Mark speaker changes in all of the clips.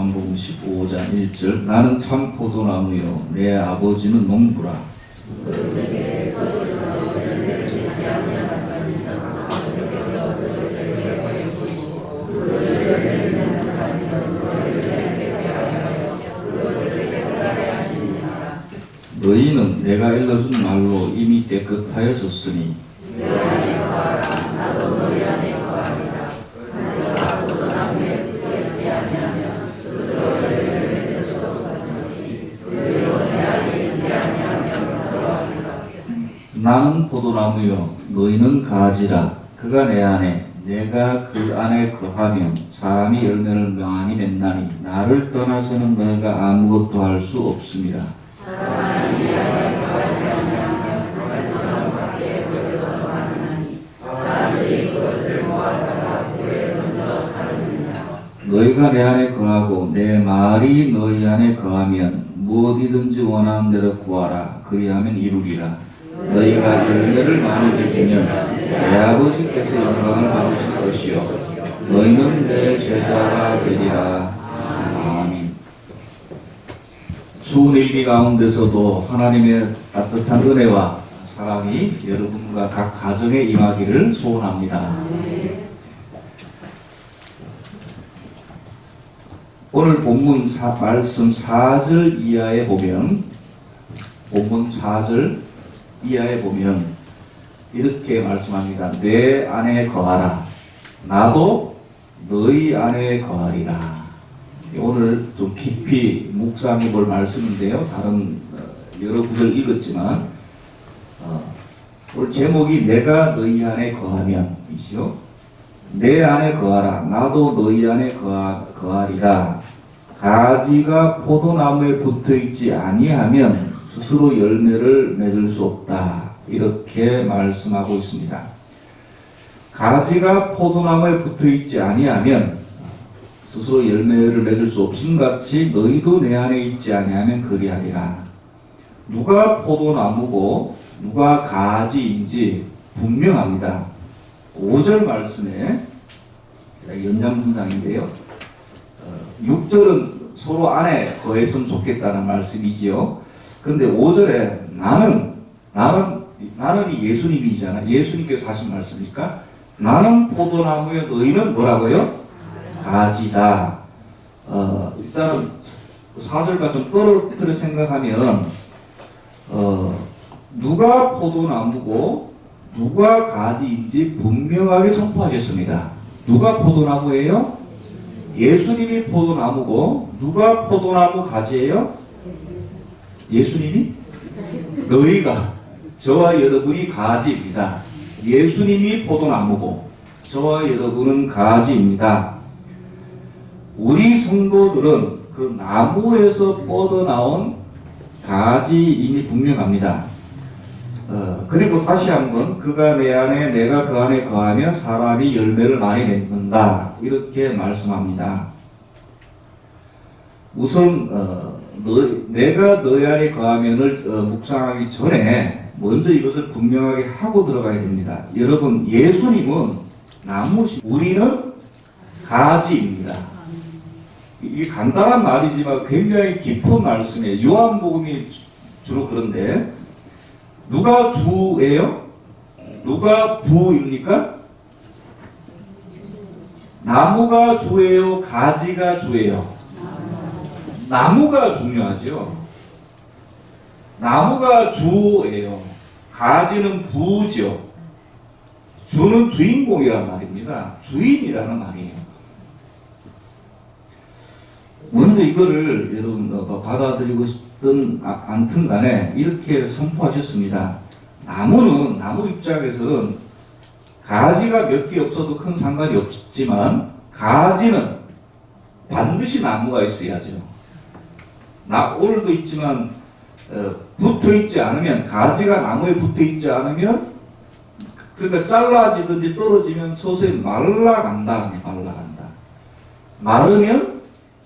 Speaker 1: 요한복음 15장 1절 나는 참 포도나무요 내 아버지는 농부라. 너희는 내가 일러준 말로 이미 깨끗하여졌으니 나는 포도나무요 너희는 가지라. 그가 내 안에 내가 그 안에 거하면 사람이 열매를 많이 맺나니 나를 떠나서는 너희가 아무것도 할 수 없습니다. 너희가 내 안에 거하고 내 말이 너희 안에 거하면 무엇이든지 원하는 대로 구하라. 그리하면 이루리라. 너희가 열매를 많이 맺으면 내 아버지께서 영광을 받으실 것이요 너희는 내 제자가 되리라. 아멘. 추운 일기 가운데서도 하나님의 따뜻한 은혜와 사랑이 여러분과 각 가정에 임하기를 소원합니다. 오늘 본문 말씀 4절 이하에 보면 본문 4절 이하에 보면 이렇게 말씀합니다. 내 안에 거하라. 나도 너희 안에 거하리라. 오늘 좀 깊이 묵상해 볼 말씀인데요. 다른 여러 구절 읽었지만 오늘 제목이 내가 너희 안에 거하면 이죠. 내 안에 거하라. 나도 너희 안에 거하리라. 가지가 포도나무에 붙어있지 아니하면 스스로 열매를 맺을 수 없다. 이렇게 말씀하고 있습니다. 가지가 포도나무에 붙어있지 아니하면 스스로 열매를 맺을 수 없음 같이 너희도 내 안에 있지 아니하면 그리하리라. 누가 포도나무고 누가 가지인지 분명합니다. 5절 말씀에 연장선상인데요. 6절은 서로 안에 거했으면 좋겠다는 말씀이지요. 그런데 5절에 나는이 예수님이잖아. 예수님께서 하신 말씀입니까? 나는 포도나무에 너희는 뭐라고요? 가지다. 일단은 4절과 좀 떨어뜨려 생각하면 누가 포도나무고 누가 가지인지 분명하게 선포하셨습니다. 누가 포도나무예요? 예수님이 포도나무고 누가 포도나무 가지예요? 예수님이? 너희가 저와 여러분이 가지입니다. 예수님이 포도나무고 저와 여러분은 가지입니다. 우리 성도들은 그 나무에서 뻗어나온 가지임이 분명합니다. 그리고 다시 한번 그가 내 안에 내가 그 안에 거하면 사람이 열매를 많이 맺는다. 이렇게 말씀합니다. 우선 내가 너희 안에 거하면을 묵상하기 전에 먼저 이것을 분명하게 하고 들어가야 됩니다. 여러분, 예수님은 나무시, 우리는 가지입니다. 이게 간단한 말이지만 굉장히 깊은 말씀이에요. 요한복음이 주로 그런데 누가 주예요? 누가 부입니까? 나무가 주예요? 가지가 주예요? 나무가 중요하죠. 나무가 주예요. 가지는 부죠. 주는 주인공이란 말입니다. 주인이라는 말이에요. 먼저 이거를 여러분 받아들이고 싶든 않든 간에 이렇게 선포하셨습니다. 나무 입장에서는 가지가 몇 개 없어도 큰 상관이 없지만 가지는 반드시 나무가 있어야죠. 오늘도 있지만 붙어있지 않으면, 가지가 나무에 붙어있지 않으면, 그러니까 잘라지든지 떨어지면 서서히 말라간다. 마르면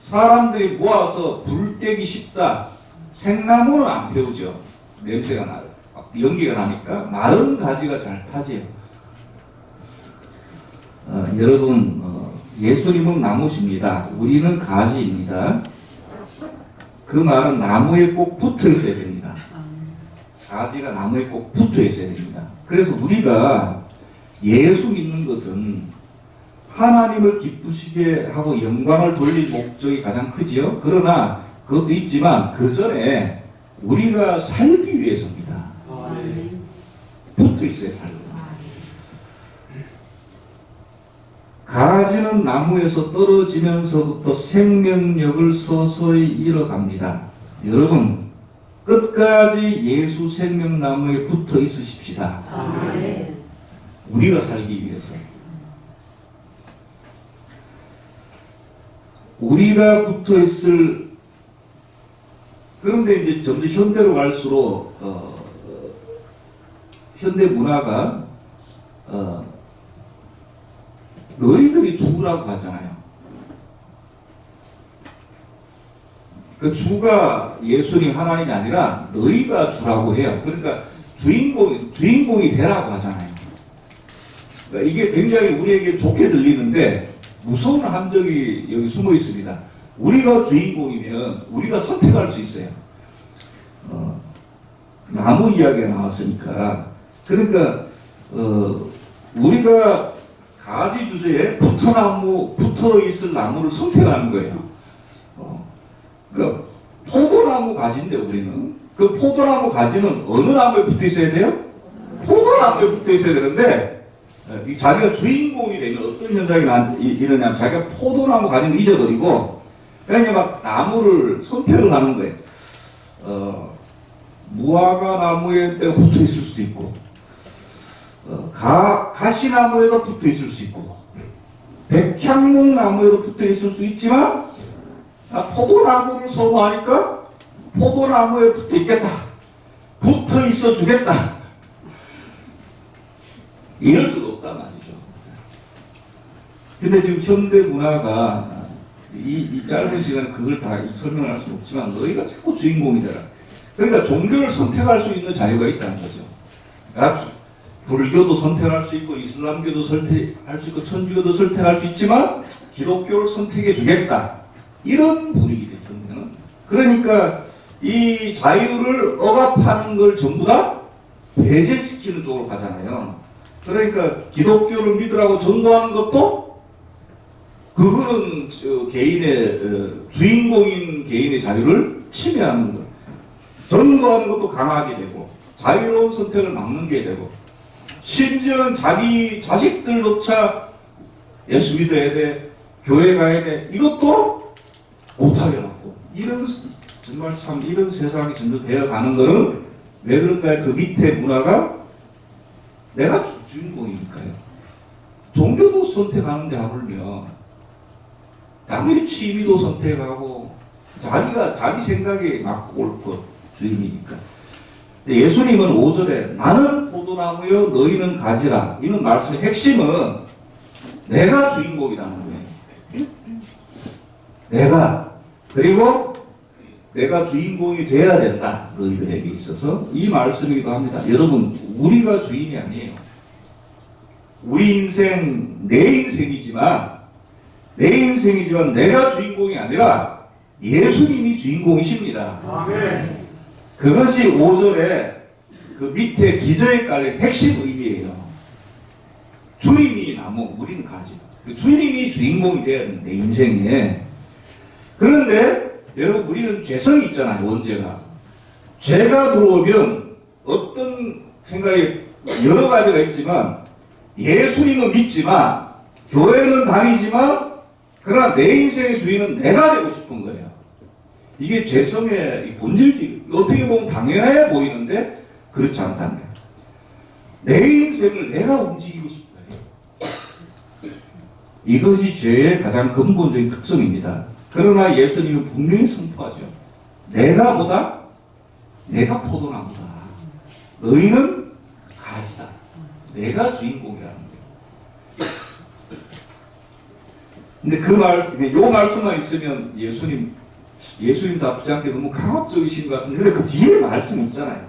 Speaker 1: 사람들이 모아서 불 떼기 쉽다. 생나무는 안 태우죠. 냄새가 나요. 연기가 나니까. 마른 가지가 잘 타지요. 여러분, 예수님은 나무십니다. 우리는 가지입니다. 그 말은 나무에 꼭 붙어 있어야 됩니다. 가지가 나무에 꼭 붙어 있어야 됩니다. 그래서 우리가 예수 믿는 것은 하나님을 기쁘시게 하고 영광을 돌릴 목적이 가장 크지요. 그러나 그것도 있지만 그 전에 우리가 살기 위해서입니다. 붙어 있어야 살고. 가지는 나무에서 떨어지면서부터 생명력을 서서히 잃어갑니다. 여러분 끝까지 예수 생명나무에 붙어 있으십시다. 우리가 살기 위해서. 우리가 붙어 있을. 그런데 이제 점점 현대로 갈수록 현대 문화가 너희들이 주라고 하잖아요. 그 주가 예수님 하나님이 아니라 너희가 주라고 해요. 그러니까 주인공이 되라고 하잖아요. 그러니까 이게 굉장히 우리에게 좋게 들리는데 무서운 함정이 여기 숨어 있습니다. 우리가 주인공이면 우리가 선택할 수 있어요. 나무 이야기가 나왔으니까. 그러니까 우리가 가지 주제에 붙어 있을 나무를 선택하는 거예요. 그 포도나무 가지인데 우리는 그 포도나무 가지는 어느 나무에 붙어 있어야 돼요? 포도나무에 붙어 있어야 되는데 자기가 주인공이 되면 어떤 현상이 일어나냐면 자기가 포도나무 가지는 잊어버리고 그냥 막 나무를 선택을 하는 거예요. 무화과 나무에 붙어 있을 수도 있고 가시나무에도 붙어 있을 수 있고 백향목 나무에도 붙어 있을 수 있지만 포도나무를 선호하니까 포도나무에 붙어 있겠다. 붙어 있어 주겠다. 이럴 수도 없단 말이죠. 근데 지금 현대 문화가 이 짧은 시간에 그걸 다 설명을 할 수는 없지만 너희가 자꾸 주인공이 되라. 그러니까 종교를 선택할 수 있는 자유가 있다는 거죠. 불교도 선택할 수 있고 이슬람교도 선택할 수 있고 천주교도 선택할 수 있지만 기독교를 선택해 주겠다. 이런 분위기죠. 그러니까 이 자유를 억압하는 걸 전부 다 배제시키는 쪽으로 가잖아요. 그러니까 기독교를 믿으라고 전도하는 것도 그거는 개인의 주인공인 개인의 자유를 침해하는 거예요. 전도하는 것도 강하게 되고 자유로운 선택을 막는 게 되고 심지어는 자기 자식들조차 예수 믿어야 돼, 교회 가야 돼, 이것도 못하게 놓고 이런 정말 참 이런 세상이 점점 되어가는 거는 왜 그럴까요? 그 밑에 문화가 내가 주인공이니까요. 종교도 선택하는데 하물며 당연히 취미도 선택하고 자기 생각에 맞고 옳고 주인이니까. 예수님은 5절에 나는 포도나무여 너희는 가지라. 이런 말씀의 핵심은 내가 주인공이라는 거예요. 그리고 내가 주인공이 돼야 된다. 너희들에게 있어서 이 말씀이기도 합니다. 여러분 우리가 주인이 아니에요. 우리 인생 내 인생이지만 내가 주인공이 아니라 예수님이 주인공이십니다. 아멘. 그것이 5절에 그 밑에 기저에 깔린 핵심 의미예요. 주님이 나무, 우리는 가지. 주님이 주인공이 돼야 되는 내 인생에. 그런데 여러분 우리는 죄성이 있잖아요. 원죄가. 죄가 들어오면 어떤 생각이 여러 가지가 있지만 예수님은 믿지만 교회는 다니지만 그러나 내 인생의 주인은 내가 되고 싶은 거예요. 이게 죄성의 본질이 어떻게 보면 당연해 보이는데 그렇지 않다는 거예요. 내 인생을 내가 움직이고 싶다. 이것이 죄의 가장 근본적인 특성입니다. 그러나 예수님은 분명히 선포하죠. 내가 뭐다? 내가 포도나무다. 너희는 가지다. 내가 주인공이라는 거예요. 근데 요 말씀만 있으면 예수님답지 않게 너무 강압적이신 것 같은데, 근데 그 뒤에 말씀이 있잖아요.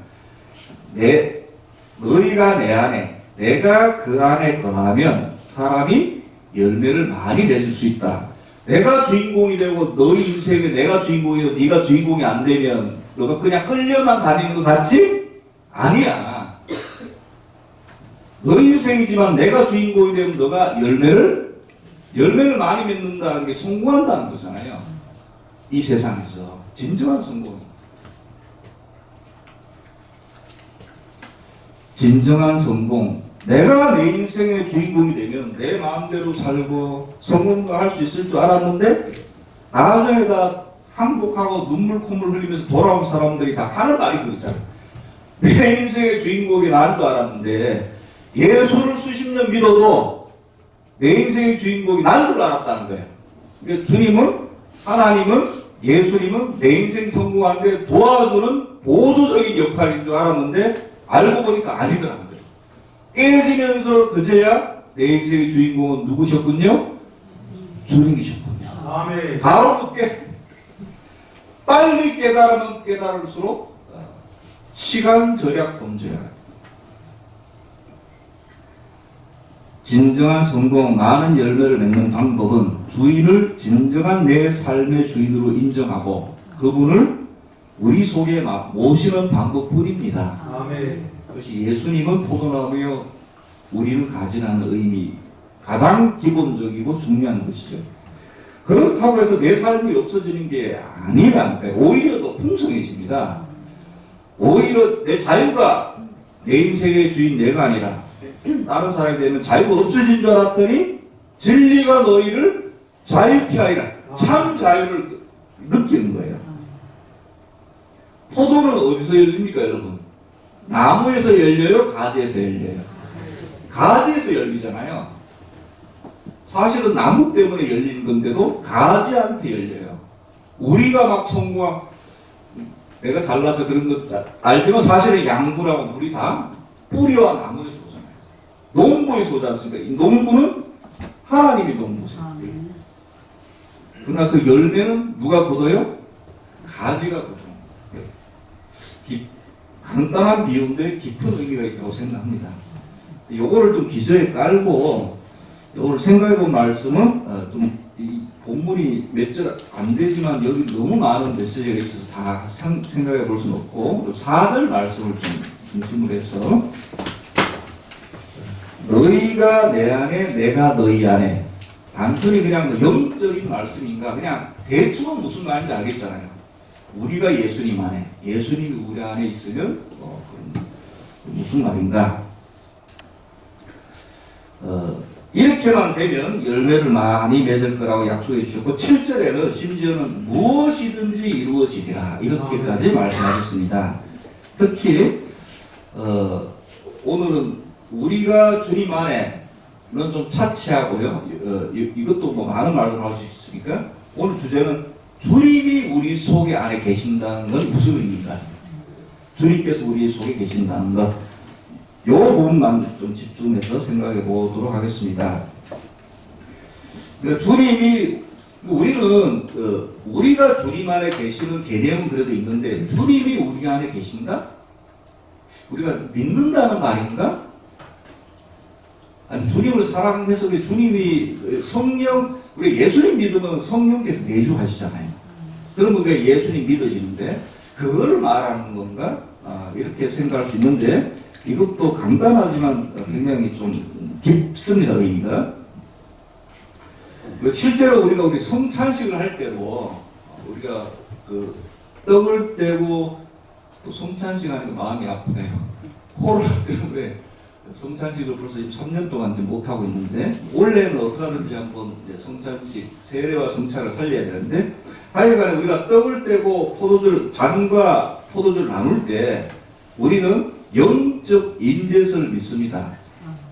Speaker 1: 너희가 내 안에, 내가 그 안에 거하면 사람이 열매를 많이 내줄 수 있다. 내가 주인공이 되고 너희 인생에 내가 주인공이 되고 네가 주인공이 안 되면 너가 그냥 끌려만 다니는 것 같지? 아니야. 너희 인생이지만 내가 주인공이 되면 너가 열매를 많이 맺는다는 게 성공한다는 거잖아요. 이 세상에서 진정한 성공이. 진정한 성공. 내가 내 인생의 주인공이 되면 내 마음대로 살고 성공을 할 수 있을 줄 알았는데 나중에 다 항복하고 눈물 콧물 흘리면서 돌아온 사람들이 다 하는 말이 그렇잖아요. 내 인생의 주인공이 난 줄 알았는데 예수를 수십 년 믿어도 내 인생의 주인공이 난 줄 알았다는 거예요. 그러니까 주님은, 하나님은, 예수님은 내 인생 성공하는데 도와주는 보조적인 역할인 줄 알았는데 알고 보니까 아니더라고요. 깨지면서 그제야 내 인생의 주인공은 누구셨군요? 주님이셨군요.
Speaker 2: 아멘.
Speaker 1: 바로 빨리 깨달으면 깨달을수록 시간 절약 범죄야. 진정한 성공, 많은 열매를 맺는 방법은 주인을 진정한 내 삶의 주인으로 인정하고 그분을 우리 속에 모시는 방법뿐입니다.
Speaker 2: 아멘.
Speaker 1: 그것이 예수님은 포도나무요 우리를 가지라는 의미, 가장 기본적이고 중요한 것이죠. 그렇다고 해서 내 삶이 없어지는 게 아니라니까요. 오히려 더 풍성해집니다. 오히려 내 자유가 내 인생의 주인 내가 아니라 다른 사람이 되면 자유가 없어진 줄 알았더니 진리가 너희를 자유케 하리라. 참 자유를 느끼는 거예요. 포도는 어디서 열립니까, 여러분? 나무에서 열려요? 가지에서 열려요? 가지에서 열리잖아요. 사실은 나무 때문에 열리는 건데도 가지한테 열려요. 우리가 막 성공한, 내가 잘나서 그런 것 알지만 사실은 양분하고 물이 다 뿌리와 나무에서 오잖아요. 농부에서 오지 않습니까? 이 농부는 하나님이 농부세요. 그러나 그 열매는 누가 거둬요? 가지가 거둬요. 간단한 비유인데 깊은 의미가 있다고 생각합니다. 요거를 좀 기저에 깔고 요걸 생각해본 말씀은 좀 이 본문이 몇 절 안 되지만 여기 너무 많은 메시지가 있어서 다 생각해 볼 수는 없고 4절 말씀을 좀 중심으로 해서 너희가 내 안에 내가 너희 안에 단순히 그냥 영적인 말씀인가 그냥 대충은 무슨 말인지 알겠잖아요. 우리가 예수님 안에, 예수님이 우리 안에 있으면 무슨 말인가? 이렇게만 되면 열매를 많이 맺을 거라고 약속해 주셨고 7절에는 심지어는 무엇이든지 이루어지리라 이렇게까지 말씀하셨습니다. 특히 오늘은 우리가 주님 안에는 좀 차치하고요. 이것도 뭐 많은 말을 할 수 있으니까 오늘 주제는 주님이 우리 속에 안에 계신다는 건 무슨 의미인가? 주님께서 우리 속에 계신다는 것. 이 부분만 좀 집중해서 생각해 보도록 하겠습니다. 그러니까 주님이, 우리는, 우리가 주님 안에 계시는 개념은 그래도 있는데, 주님이 우리 안에 계신가? 우리가 믿는다는 말인가? 아니, 주님을 사랑해서 주님이 성령, 우리 예수님 믿으면 성령께서 내주하시잖아요. 그러면 우리가 예수님 믿어지는데, 그거를 말하는 건가? 이렇게 생각할 수 있는데, 이것도 간단하지만 굉장히 좀 깊습니다, 의미가. 실제로 우리 성찬식을 할 때도 우리가 그 떡을 떼고 또 성찬식 하니까 마음이 아프네요. 코로나 때문에 성찬식을 벌써 3년 동안 못하고 있는데 올해는 어떻게 하든지 한번 성찬식, 세례와 성찬을 살려야 되는데 하여간에 우리가 떡을 떼고 잔과 포도주를 나눌 때 우리는 영적 인재설을 믿습니다.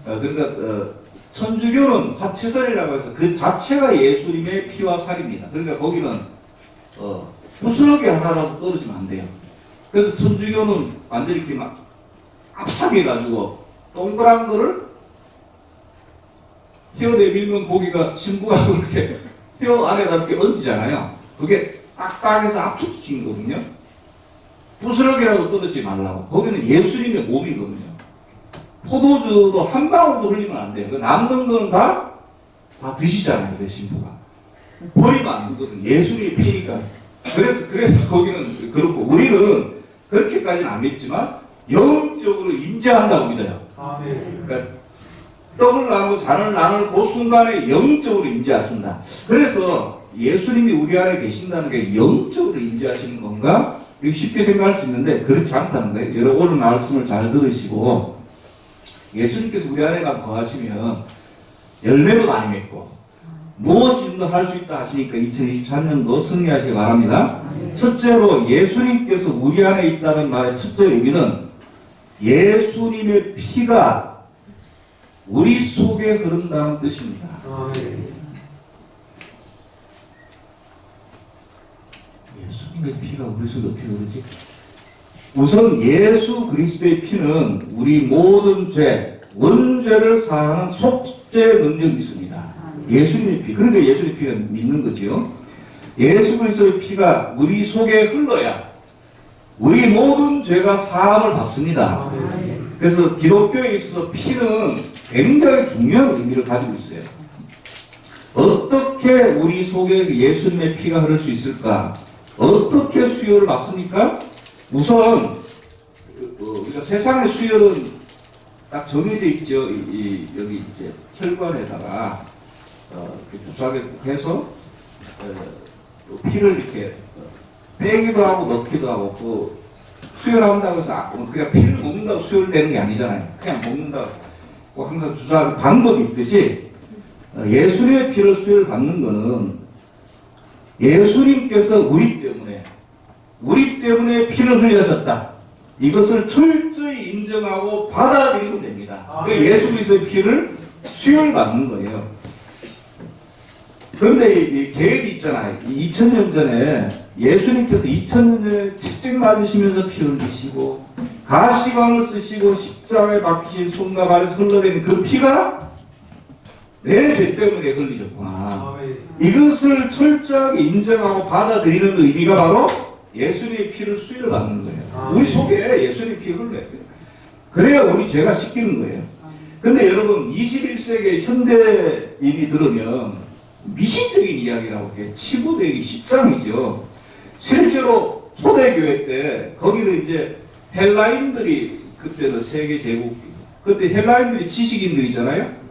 Speaker 1: 그러니까 천주교는 화채설이라고 해서 그 자체가 예수님의 피와 살입니다. 그러니까 거기는 부스러기 하나라도 떨어지면 안 돼요. 그래서 천주교는 완전히 이렇게 막 압착해가지고 동그란 거를 혀 내밀면 고기가 신부하고 이렇게 혀 안에다 이렇게 얹잖아요. 그게 딱딱해서 압축시킨 거거든요. 부스러기라도 떨어지지 말라고. 거기는 예수님의 몸이거든요. 포도주도 한 방울도 흘리면 안 돼요. 남는 거는 다 다 드시잖아요, 그 신부가. 버리면 안 되거든. 예수님의 피니까. 그래서 거기는 그렇고, 우리는 그렇게까지는 안 믿지만, 영적으로 임재한다고 믿어요. 그러니까 떡을 나누고 잔을 나눌 그 순간에 영적으로 임재하신다. 그래서 예수님이 우리 안에 계신다는 게 영적으로 임재하시는 건가? 이거 쉽게 생각할 수 있는데 그렇지 않다는 거예요. 여러분 오늘 말씀을 잘 들으시고 예수님께서 우리 안에만 거하시면 열매도 많이 맺고 무엇이든 할 수 있다 하시니까 2023년도 승리하시기 바랍니다. 첫째로 예수님께서 우리 안에 있다는 말의 첫째 의미는 예수님의 피가 우리 속에 흐른다는 뜻입니다. 예수님의 피가 우리 속에 어떻게 흐르지? 우선 예수 그리스도의 피는 우리 모든 죄, 원죄를 사하는 속죄 능력이 있습니다. 예수님의 피. 그러니까 예수님의 피가 믿는 거죠. 예수 그리스도의 피가 우리 속에 흘러야 우리 모든 죄가 사함을 받습니다. 그래서 기독교에 있어서 피는 굉장히 중요한 의미를 가지고 있어요. 어떻게 우리 속에 예수님의 피가 흐를 수 있을까? 어떻게 수혈을 받습니까? 우선 우리가 세상의 수혈은 딱 정해져 있죠. 여기 이제 혈관에다가 주사기 해서 피를 이렇게 빼기도 하고 넣기도 하고 그 수혈한다고 해서 그냥 피를 먹는다고 수혈되는 게 아니잖아요. 그냥 먹는다고 항상 주사하는 방법이 있듯이 예수님의 피를 수혈 받는 거는 예수님께서 우리 때문에 피를 흘려셨다. 이것을 철저히 인정하고 받아들이면 됩니다. 예수 그리스도의 피를 수혈 받는 거예요. 그런데 이 계획이 있잖아요. 2000년 전에 예수님께서 2000년 전에 채찍 맞으시면서 피 흘리시고 가시관을 쓰시고 십자가에 박히신 손과 발에서 흘러내린 그 피가 내 죄 때문에 흘리셨구나. 이것을 철저하게 인정하고 받아들이는 의미가 바로 예수님의 피를 수혈 받는 거예요. 우리 속에 예수님의 피가 흘러야 돼요. 그래야 우리 죄가 씻기는 거예요. 근데 여러분 21세기 현대인이 들으면 미신적인 이야기라고 해요. 치부되기 십상이죠. 실제로 초대교회 때 거기는 이제 헬라인들이 그때는 세계 제국 그때 헬라인들이 지식인들이잖아요.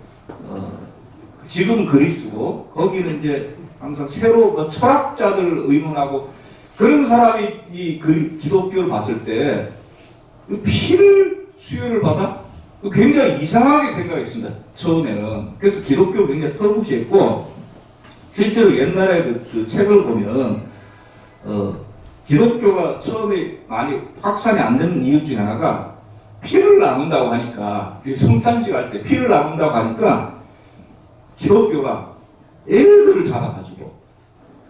Speaker 1: 지금 그리스고 거기는 이제 항상 새로 철학자들을 의논하고 그런 사람이 이 기독교를 봤을 때 피를 수혈을 받아 굉장히 이상하게 생각했습니다. 처음에는. 그래서 기독교를 굉장히 터부시했고 실제로 옛날에 그 책을 보면 기독교가 처음에 많이 확산이 안 되는 이유 중에 하나가 피를 나눈다고 하니까 성찬식 할 때 피를 나눈다고 하니까 기독교가 애들을 잡아가지고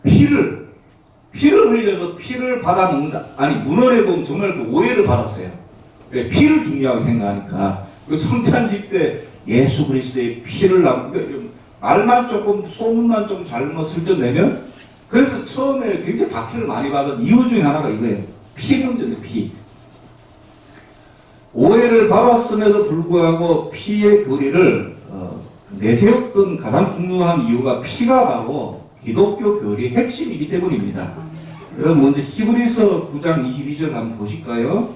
Speaker 1: 피를 흘려서 피를 받아 먹는다. 아니 문헌에 보면 정말 그 오해를 받았어요. 피를 중요하게 생각하니까 그 성찬식 때 예수 그리스도의 피를 나누니까 말만 조금 소문만 좀 잘못 슬쩍 내면 그래서 처음에 굉장히 박해를 많이 받은 이유 중에 하나가 이거예요. 피 문제인데 피. 오해를 받았음에도 불구하고 피의 교리를 내세웠던 가장 중요한 이유가 피가 바로 기독교 교리의 핵심이기 때문입니다. 여러분 먼저 히브리서 9장 22절 한번 보실까요?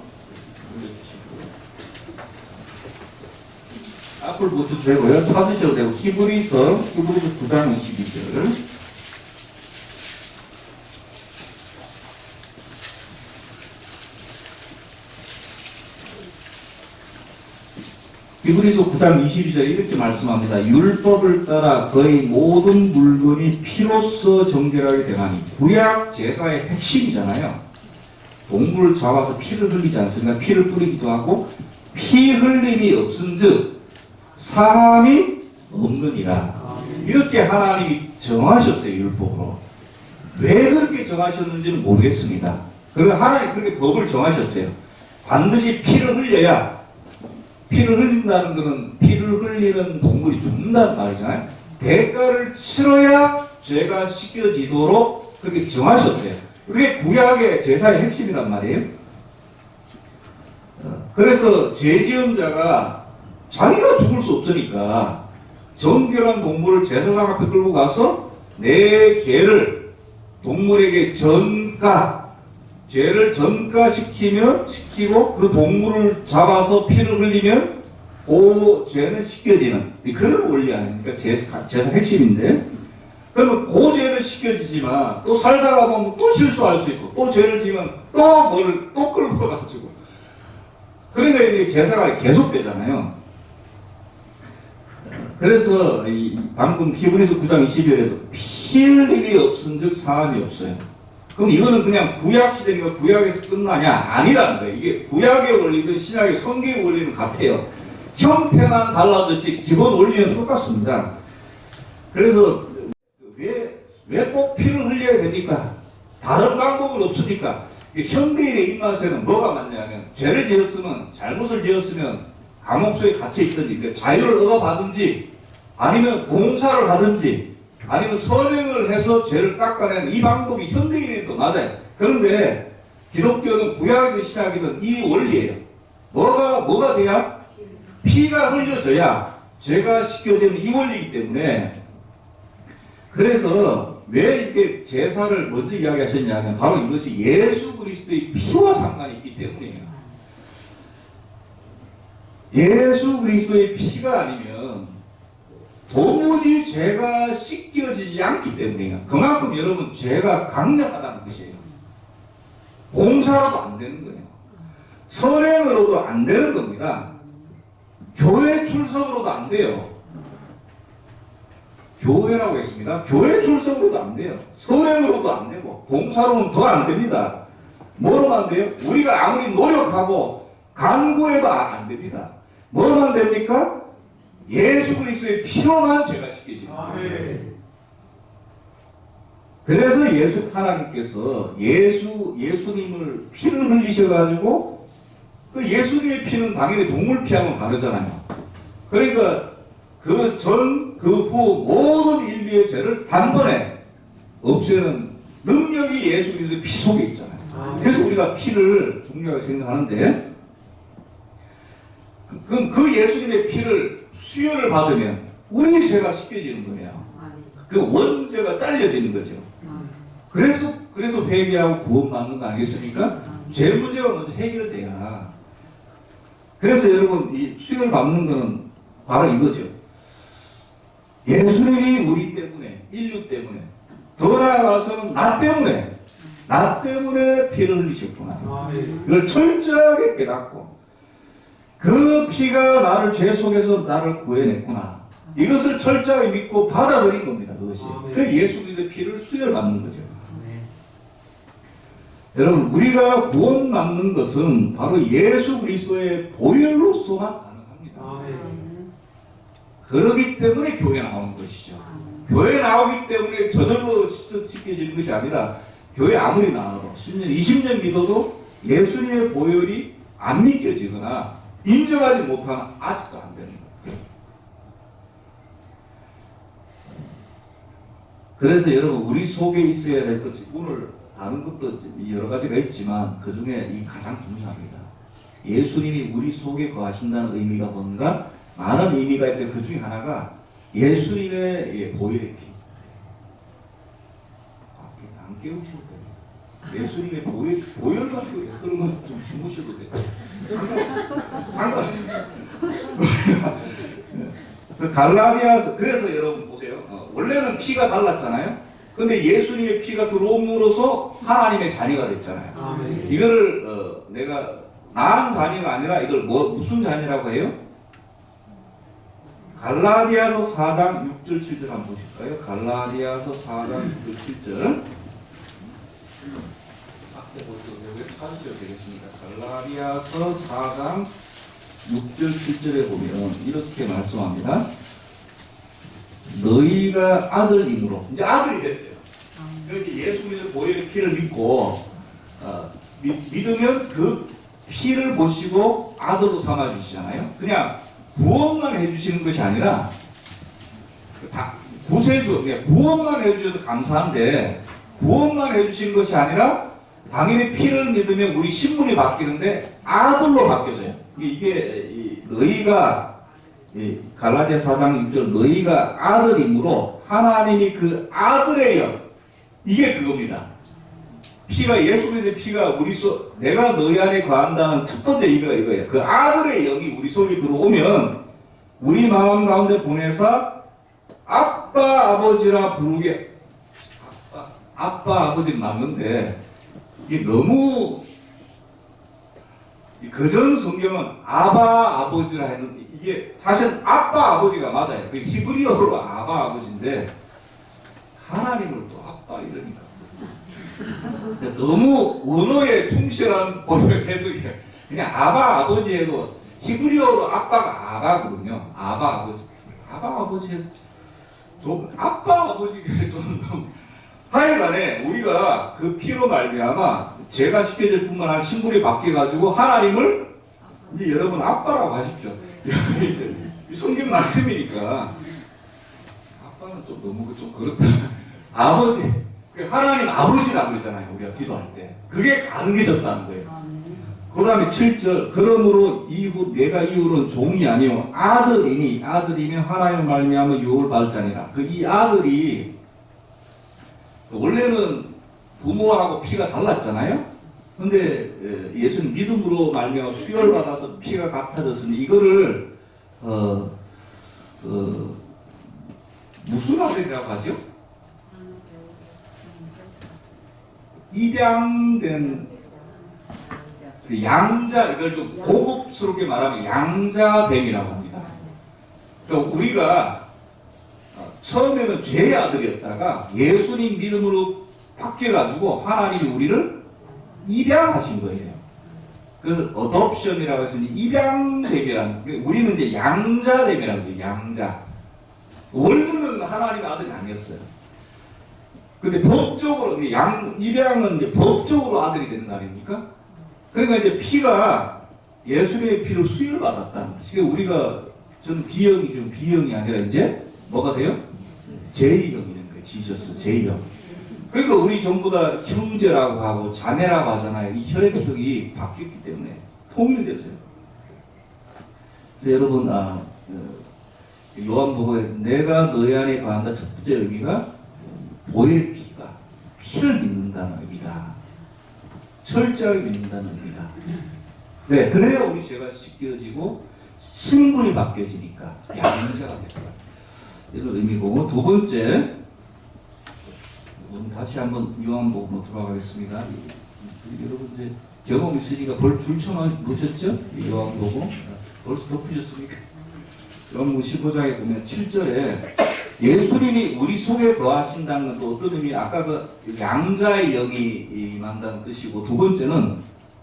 Speaker 1: 앞을 보셔도 되고요. 찾으셔도 되고 히브리서 9장 22절 히브리서 9장 22절에 이렇게 말씀합니다. 율법을 따라 거의 모든 물건이 피로써 정결하게 되나니 구약 제사의 핵심이잖아요. 동물을 잡아서 피를 흘리지 않습니까? 피를 뿌리기도 하고 피 흘림이 없은즉 사함이 없느니라. 이렇게 하나님이 정하셨어요. 율법으로. 왜 그렇게 정하셨는지는 모르겠습니다. 그러나 하나님 그렇게 법을 정하셨어요. 반드시 피를 흘려야 피를 흘린다는 것은 피를 흘리는 동물이 죽는다는 말이잖아요. 대가를 치러야 죄가 씻겨지도록 그렇게 정하셨어요. 그게 구약의 제사의 핵심이란 말이에요. 그래서 죄 지은 자가 자기가 죽을 수 없으니까 정결한 동물을 제사장 앞에 끌고 가서 내 죄를 동물에게 죄를 시키고 그 동물을 잡아서 피를 흘리면 그 죄는 씻겨지는 그런 원리 아닙니까? 제사 핵심인데, 그러면 그 죄는 씻겨지지만 또 살다가 보면 또 실수할 수 있고 또 죄를 지면 또 끌고 가가지고, 그러니까 이제 제사가 계속되잖아요. 그래서 방금 히브리서 9장 20절에도 피 흘림이 없은즉 사함이 없어요. 그럼 이거는 그냥 구약 시대니까 구약에서 끝나냐? 아니라는 거예요. 이게 구약의 원리든 신약의 성경의 원리는 같아요. 형태만 달라졌지 기본 원리는 똑같습니다. 그래서 왜 꼭 피를 흘려야 됩니까? 다른 방법은 없으니까. 현대인의 입맛에는 뭐가 맞냐면, 죄를 지었으면, 잘못을 지었으면 감옥 속에 갇혀 있든지, 그러니까 자유를 얻어받든지, 아니면 봉사를 하든지, 아니면 선행을 해서 죄를 깎아내는 이 방법이 현대인에도 맞아요. 그런데 기독교는 구약이든 신약이든 이 원리예요. 뭐가 돼야? 피가 흘려져야 죄가 씻겨지는 이 원리이기 때문에, 그래서 왜 이렇게 제사를 먼저 이야기하셨냐면 바로 이것이 예수 그리스도의 피와 상관이 있기 때문이에요. 예수 그리스도의 피가 아니면 도무지 죄가 씻겨지지 않기 때문이에요. 그만큼 여러분 죄가 강력하다는 것이에요. 봉사로도 안 되는 거예요. 선행으로도 안 되는 겁니다. 교회 출석으로도 안 돼요. 교회라고 했습니다. 교회 출석으로도 안 돼요. 선행으로도 안 되고 봉사로는 더 안 됩니다. 뭐로만 돼요? 우리가 아무리 노력하고 간구해도 안 됩니다. 뭐로만 됩니까? 예수 그리스도의 피로만 죄가 씻겨집니다. 아멘. 그래서 하나님께서 예수님을 피를 흘리셔가지고, 그 예수님의 피는 당연히 동물 피하고는 다르잖아요. 그러니까 그 전, 그 후 모든 인류의 죄를 단번에 없애는 능력이 예수 그리스도의 피 속에 있잖아요. 그래서 우리가 피를 중요하게 생각하는데, 그럼 그 예수님의 피를 수혈을 받으면 우리 죄가 씻겨지는 거예요. 그 원죄가 잘려지는 거죠. 그래서 회개하고 구원받는 거 아니겠습니까? 죄 문제가 먼저 해결돼야. 그래서 여러분, 이 수혈 받는 거는 바로 이거죠. 예수님이 우리 때문에, 인류 때문에, 더 나아가서는 나 때문에 피를 흘리셨구나. 이걸 철저하게 깨닫고, 그 피가 나를 죄 속에서 나를 구해냈구나. 이것을 철저하게 믿고 받아들인 겁니다. 그것이. 그 예수 그리스도의 피를 수혈받는 거죠. 여러분, 우리가 구원받는 것은 바로 예수 그리스도의 보혈로서만 가능합니다. 그러기 때문에 교회에 나오는 것이죠. 교회에 나오기 때문에 저절로 씻겨지는 것이 아니라, 교회 아무리 나와도 10년, 20년 믿어도 예수님의 보혈이 안 믿겨지거나 인정하지 못하면 아직도 안 되는 거예요. 그래서 여러분, 우리 속에 있어야 될 것이, 오늘 다른 것도 여러 가지가 있지만 그 중에 이 가장 중요합니다. 예수님이 우리 속에 거하신다는 의미가 뭔가? 많은 의미가 있는데 그 중에 하나가 예수님의 보혈의 피. 안 깨우실 거예요. 예수님의 보혈 가지고 그러면 좀 주무셔도 돼요. 상관없습니다. 갈라디아서, 그래서 여러분 보세요. 원래는 피가 달랐잖아요. 근데 예수님의 피가 들어옴으로써 하나님의 자녀가 됐잖아요. 이거를 내가 낳은 자녀가 아니라 이걸 무슨 자녀라고 해요? 갈라디아서 4장 6절 7절 한번 보실까요? 갈라디아서 4장 6절 7절. 앞에 보시면 찾으셔도 되겠습니다. 갈라디아서 4장 6절 7절에 보면 이렇게 말씀합니다. 너희가 아들임으로, 이제 아들이 됐어요. 그러니까 예수 그리스도 보혈의 피를 믿고 믿으면 그 피를 보시고 아들로 삼아 주시잖아요. 그냥 구원만 해주시는 것이 아니라 구세주, 구원만 해주셔도 감사한데, 구원만 해주시는 것이 아니라 당연히 피를 믿으면 우리 신분이 바뀌는데 아들로 바뀌어져요. 이게 너희가 갈라디아 4장 6절 너희가 아들이므로 하나님이 그 아들의 영 이게 그겁니다. 피가 예수 그리스도의 피가 우리 내가 너희 안에 거한다는 첫 번째 이거예요. 그 아들의 영이 우리 속에 들어오면 우리 마음 가운데 보내서 아빠 아버지라 부르게 아빠 아버지는 맞는데 이게 너무 그전 성경은 아바 아버지라 했는데 이게 사실 아빠 아버지가 맞아요. 그 히브리어로 아바 아버지인데 하나님을 또 아빠 이러니까 너무 언어에 충실한 해석이에요. 그냥 아바 아버지에도 히브리어로 아빠가 아바거든요. 아바 아버지. 아바 아버지 좀 아빠 아버지가 좀 하여간에 우리가 그 피로 말미암아 죄가 씻겨질 뿐만 아니라 신분이 바뀌어가지고 하나님을 이제 여러분 아빠라고 하십시오. 성경 말씀이니까 아빠는 좀 너무 좀 그렇다. 아버지, 하나님 아버지라고 그러잖아요. 우리가 기도할 때 그게 가능해졌다는 거예요. 그 다음에 7절 그러므로 내가 이후로는 종이 아니요 아들이니 아들이면 하나님을 말미암아 유업을 받을 자니라. 그 이 아들이 원래는 부모하고 피가 달랐잖아요. 근데 예수는 믿음으로 말미암아 수혈 받아서 피가 같아졌으니 이거를 무슨 아들이라고 하죠? 입양된 그 양자, 이걸 좀 고급스럽게 말하면 양자됨이라고 합니다. 그러니까 우리가 처음에는 죄의 아들이었다가 예수님 믿음으로 바뀌어가지고 하나님이 우리를 입양하신 거예요. 그 어덥션이라고 해서 입양됨이라는, 우리는 이제 양자됨이라고 해요. 양자. 원래는 하나님의 아들이 아니었어요. 근데 법적으로 입양은 이제 법적으로 아들이 되는 거 아닙니까? 그러니까 이제 피가 예수님의 피로 수혈 받았다는 뜻이. 우리가 저는 B형이 지금 B형이 아니라 이제 뭐가 돼요? J형이라는 거예요. 지저스 J형. 그러니까 우리 전부 다 형제라고 하고 자매라고 하잖아요. 이 혈액형이 바뀌었기 때문에 통일됐어요. 그래서 여러분 요한복음에 내가 너희 안에 거한다 첫 번째 의미가 보혈 피가 피를 믿는다는 의미다. 철저하게 믿는다는 의미다. 네, 그래야 우리 죄가 씻겨지고 신분이 바뀌어지니까 양자가 됐다. 이런 의미고, 두 번째 다시 한번 요한복음으로 돌아가겠습니다. 여러분 이제 경험 있으니까 벌 줄쳐 놓으셨죠? 요한복음 벌써 덮으셨습니까? 요한복음 15장에 보면 7절에 예수님이 우리 속에 거하신다는 것도 어떤 의미, 아까 그 양자의 영이 임한다는 뜻이고, 두 번째는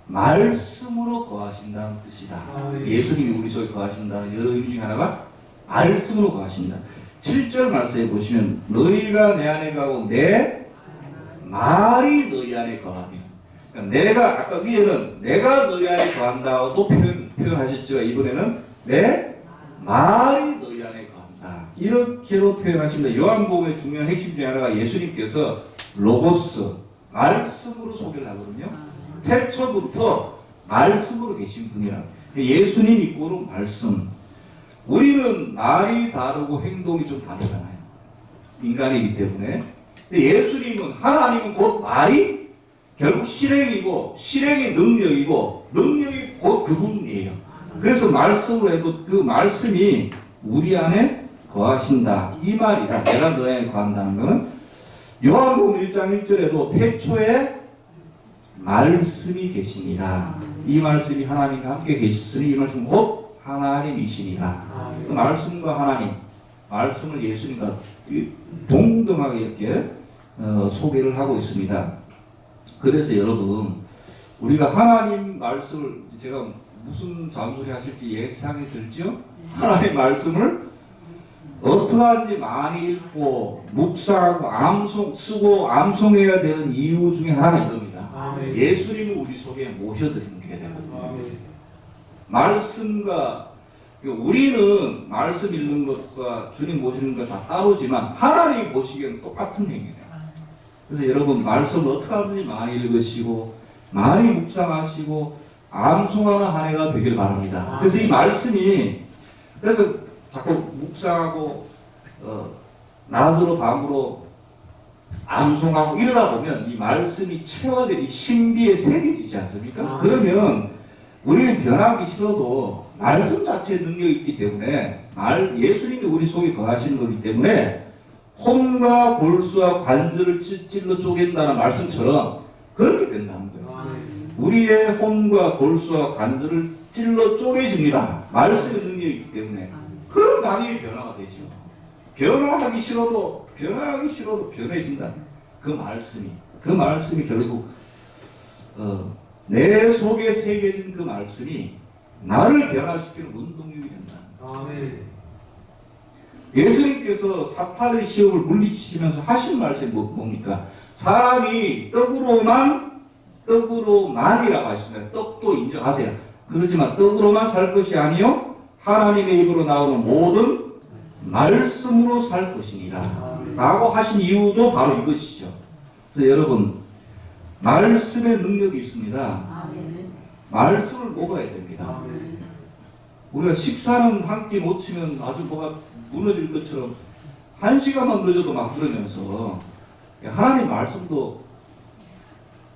Speaker 1: 말씀으로 거하신다는 뜻이다. 예수님이 우리 속에 거하신다는 여러 의미 중에 하나가 말씀으로 거하신다. 7절 말씀에 보시면 너희가 내 안에 거하고 내 말이 너희 안에 거하며, 그러니까 내가 아까 위에는 내가 너희 안에 거한다고 표현하셨지만 이번에는 내 말이 너희 안에 거한다. 이렇게도 표현하십니다. 요한복음의 중요한 핵심 중에 하나가 예수님께서 로고스, 말씀으로 소개를 하거든요. 태초부터 말씀으로 계신 분이라. 예수님 이꼬로 말씀. 우리는 말이 다르고 행동이 좀 다르잖아요. 인간이기 때문에. 예수님은, 하나님은 곧 말이 결국 실행이고, 실행이 능력이고, 능력이 곧 그분이에요. 그래서 말씀으로 해도 그 말씀이 우리 안에 거하신다. 이 말이다. 내가 너희 안에 거한다는 것은 요한복음 1장 1절에도 태초에 말씀이 계시니라. 이 말씀이 하나님과 함께 계셨으니 이 말씀은 곧 하나님이시니라. 그 말씀과 하나님, 말씀을 예수님과 동등하게 이렇게 소개를 하고 있습니다. 그래서 여러분, 우리가 하나님 말씀을, 제가 무슨 잔소리 하실지 예상이 들죠? 하나님 말씀을 어떻게 하는지 많이 읽고 묵상하고 쓰고 암송해야 되는 이유 중에 하나가 이겁니다. 예수님을 우리 속에 모셔드리는 게 되거든요. 말씀과, 우리는 말씀 읽는 것과 주님 모시는 것 다 따로지만 하나님 보시기에는 똑같은 행위예요. 그래서 여러분 말씀을 어떻게 하든지 많이 읽으시고 많이 묵상하시고 암송하는 한 해가 되길 바랍니다. 그래서 이 말씀이, 그래서 자꾸 묵상하고 낮으로 밤으로 암송하고 이러다 보면 이 말씀이 체화된 이 신비에 새겨지지 않습니까? 그러면 우리는 변하기 싫어도 말씀 자체에 능력이 있기 때문에 예수님이 우리 속에 거하시는 거기 때문에 혼과 골수와 관절을 찔러 쪼갠다는 말씀처럼 그렇게 된다는 거예요. 우리의 혼과 골수와 관절을 찔러 쪼개집니다. 말씀의 능력이 있기 때문에. 그럼 당연히 변화가 되죠. 변화하기 싫어도 변해진다. 그 말씀이 결국 내 속에 새겨진 그 말씀이 나를 변화시키는 원동력이 된다.
Speaker 2: 아멘.
Speaker 1: 예수님께서 사탄의 시험을 물리치시면서 하신 말씀이 뭡니까? 사람이 떡으로만이라고 하시나요? 떡도 인정하세요. 그렇지만 떡으로만 살 것이 아니요 하나님의 입으로 나오는 모든 말씀으로 살 것이니라 라고 하신 이유도 바로 이것이죠. 그래서 여러분 말씀의 능력이 있습니다. 말씀을 먹어야 됩니다. 우리가 식사는 한 끼 놓치면 아주 뭐가 무너질 것처럼 한 시간만 늦어도 막 그러면서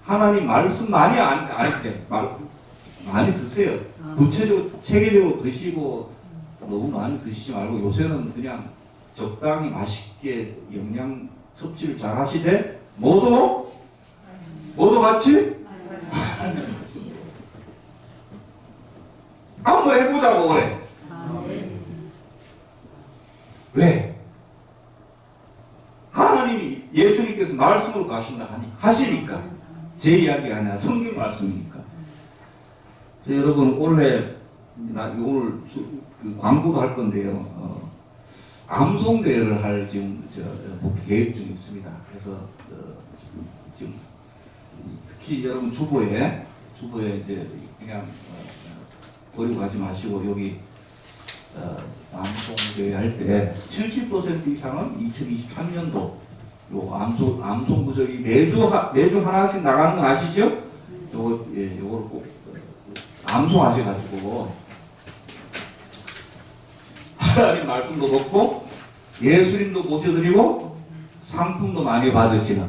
Speaker 1: 하나님 말씀 많이 드세요. 구체적으로 체계적으로 드시고 너무 많이 드시지 말고 요새는 그냥 적당히 맛있게 영양 섭취를 잘 하시되 모두 같이 한번 해보자고 그래. 왜? 하나님이 예수님께서 말씀으로 가신다 하시니까 제 이야기가 아니라 성경 말씀이니까. 여러분 올해 오늘 광고도 할 건데요. 암송 대회를 할 지금 계획 중에 있습니다. 그래서 지금 특히 여러분 주보에 이제 그냥 버리고 가지 마시고 여기 암송 대회 할 때 70% 이상은 2023년도 요 암송 구절이 매주 하나씩 나가는 거 아시죠? 요걸 꼭 암송하셔가지고 하나님 말씀도 듣고 예수님도 모셔드리고 상품도 많이 받으시는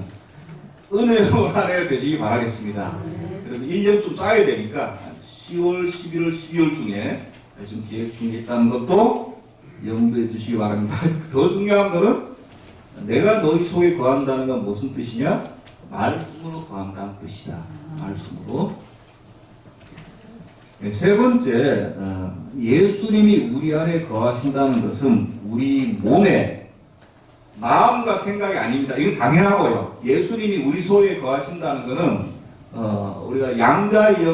Speaker 1: 은혜로운 한 해 되시기 바라겠습니다. 그래서 1년쯤 쌓여야 되니까 10월, 11월, 12월 중에 지금 계획 중에 있다는 것도 염두해 주시기 바랍니다. 더 중요한 것은 내가 너희 속에 거한다는 건 무슨 뜻이냐? 말씀으로 거한다는 뜻이다. 말씀으로. 세 번째, 예수님이 우리 안에 거하신다는 것은 우리 몸에 마음과 생각이 아닙니다. 이건 당연하고요. 예수님이 우리 속에 거하신다는 것은 우리가 양자의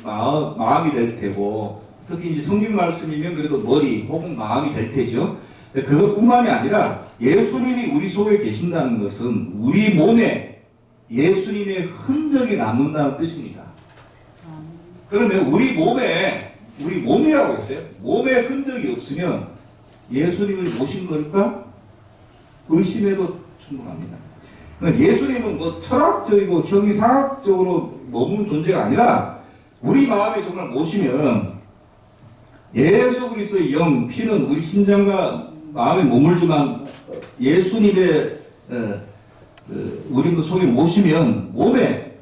Speaker 1: 마음이 될 테고 특히 이제 성경 말씀이면 그래도 머리 혹은 마음이 될 테죠. 그것뿐만이 아니라 예수님이 우리 속에 계신다는 것은 우리 몸에 예수님의 흔적이 남는다는 뜻입니다. 그러면 우리 몸이라고 했어요. 몸에 흔적이 없으면 예수님을 모신 걸까? 의심해도 충분합니다. 그러니까 예수님은 뭐 철학적이고 형이상학적으로 머무는 존재가 아니라 우리 마음에 정말 모시면 예수 그리스도의 영, 피는 우리 심장과 마음에 머물지만 예수님의 우리 속에 모시면 몸에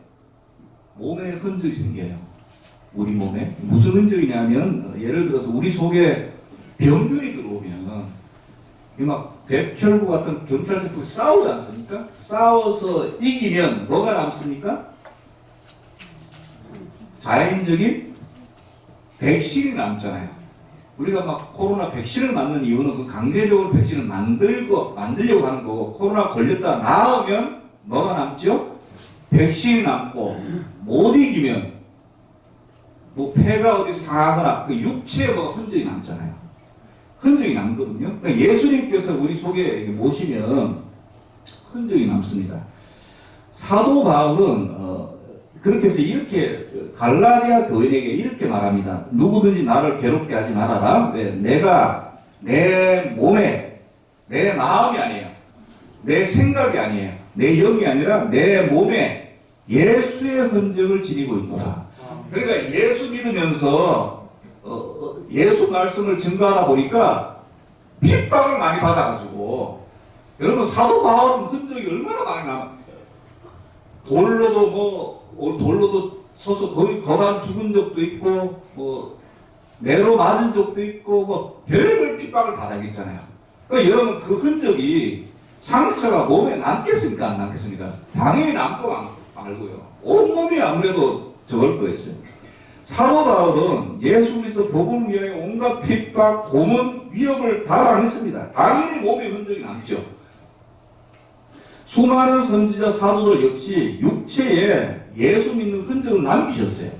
Speaker 1: 흔적이 생겨요. 우리 몸에 무슨 흔적이냐면 예를 들어서 우리 속에 병균이 들어오면 막 백혈구 같은 경찰세포 싸우지 않습니까? 싸워서 이기면 뭐가 남습니까? 자연적인 백신이 남잖아요. 우리가 막 코로나 백신을 맞는 이유는 그 강제적으로 백신을 만들려고 하는 거고 코로나 걸렸다 나으면 뭐가 남죠? 백신이 남고 못 이기면 뭐 폐가 어디 상하거나 그 육체에 뭐가 흔적이 남잖아요. 흔적이 남거든요. 그러니까 예수님께서 우리 속에 모시면 흔적이 남습니다. 사도 바울은 그렇게 해서 이렇게 갈라디아 교인에게 이렇게 말합니다. 누구든지 나를 괴롭게 하지 말아라. 왜? 내가 내 몸에 내 마음이 아니에요. 내 생각이 아니에요. 내 영이 아니라 내 몸에 예수의 흔적을 지니고 있노라. 그러니까 예수 믿으면서 예수 말씀을 증거하다 보니까
Speaker 2: 핍박을 많이 받아가지고 여러분 사도 바울은 흔적이 얼마나 많이 남아. 돌로도 서서 거의 거반 죽은 적도 있고 뭐 매로 맞은 적도 있고 뭐 별의별 핍박을 받았잖아요. 그러니까 여러분 그 흔적이 상처가 몸에 남겠습니까 안 남겠습니까? 당연히 남고 말고요. 온몸이 아무래도 저걸 거였어요. 사도 바울은 예수 그리스도 복음을 위하여 온갖 핍박, 고문, 위협을 다 당했습니다. 당연히 몸에 흔적이 남죠. 수많은 선지자 사도들 역시 육체에 예수 믿는 흔적을 남기셨어요.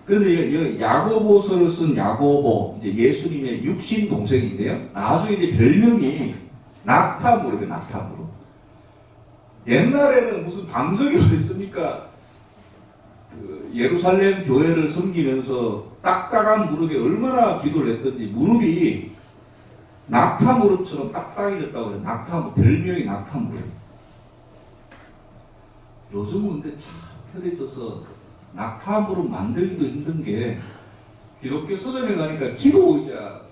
Speaker 2: 그래서 야고보서를 쓴 야고보, 이제 예수님의 육신 동생인데요. 나중에 이제 별명이 낙타무로요, 낙타무로. 옛날에는 무슨 방석이 어디 있습니까? 예루살렘 교회를 섬기면서 딱딱한 무릎에 얼마나 기도를 했던지 무릎이 낙타 무릎처럼 딱딱해졌다고 해서 낙타무릎, 별명이 낙타무릎. 요즘은 근데 참 편해져서 낙타무릎 만들기도 힘든 게 기독교 서점에 가니까 기도 의자